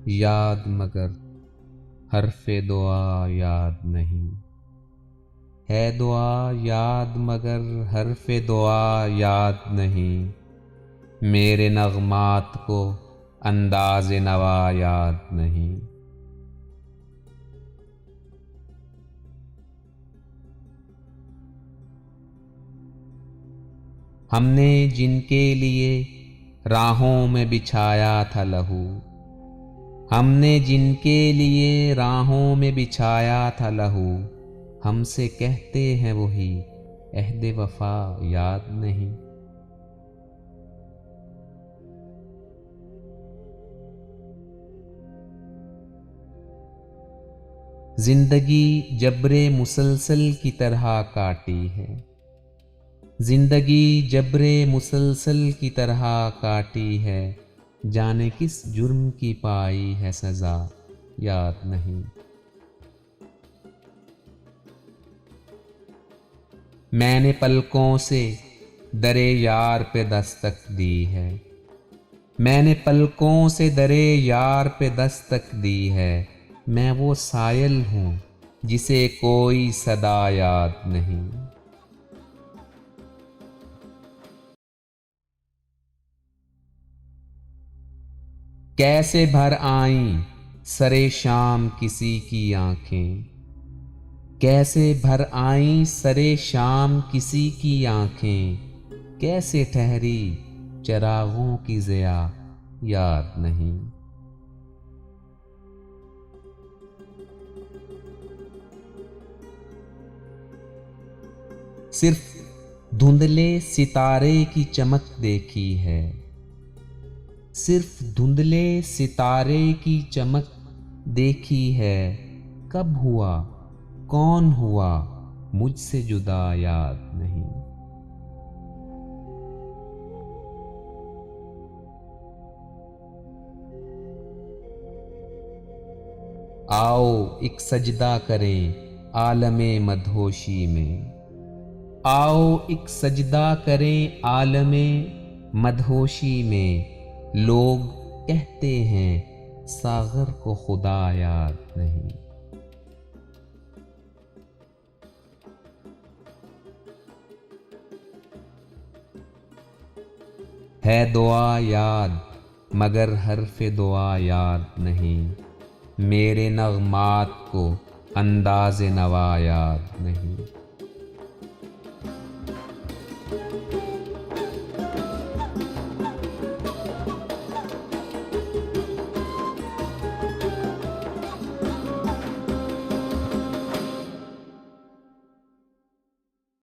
یاد مگر حرف دعا یاد نہیں، ہے دعا یاد مگر حرف دعا یاد نہیں، میرے نغمات کو انداز نوا یاد نہیں۔ ہم نے جن کے لیے راہوں میں بچھایا تھا لہو، ہم نے جن کے لیے راہوں میں بچھایا تھا لہو، ہم سے کہتے ہیں وہی عہد وفا یاد نہیں۔ زندگی جبر مسلسل کی طرح کاٹی ہے، زندگی جبر مسلسل کی طرح کاٹی ہے، جانے کس جرم کی پائی ہے سزا یاد نہیں۔ میں نے پلکوں سے در یار پہ دستک دی ہے، میں نے پلکوں سے در یار پہ دستک دی ہے، میں وہ سائل ہوں جسے کوئی صدا یاد نہیں۔ کیسے بھر آئیں سر شام کسی کی آنکھیں، کیسے بھر آئیں سر شام کسی کی آنکھیں، کیسے ٹھہری چراغوں کی ضیا یاد نہیں۔ صرف دھندلے ستارے کی چمک دیکھی ہے، صرف دھندلے ستارے کی چمک دیکھی ہے، کب ہوا کون ہوا مجھ سے جدا یاد نہیں۔ آؤ ایک سجدہ کریں عالم مدہوشی میں، آؤ ایک سجدہ کریں عالم مدہوشی میں، لوگ کہتے ہیں ساغر کو خدا یاد نہیں۔ ہے دعا یاد مگر حرف دعا یاد نہیں، میرے نغمات کو انداز نوا یاد نہیں۔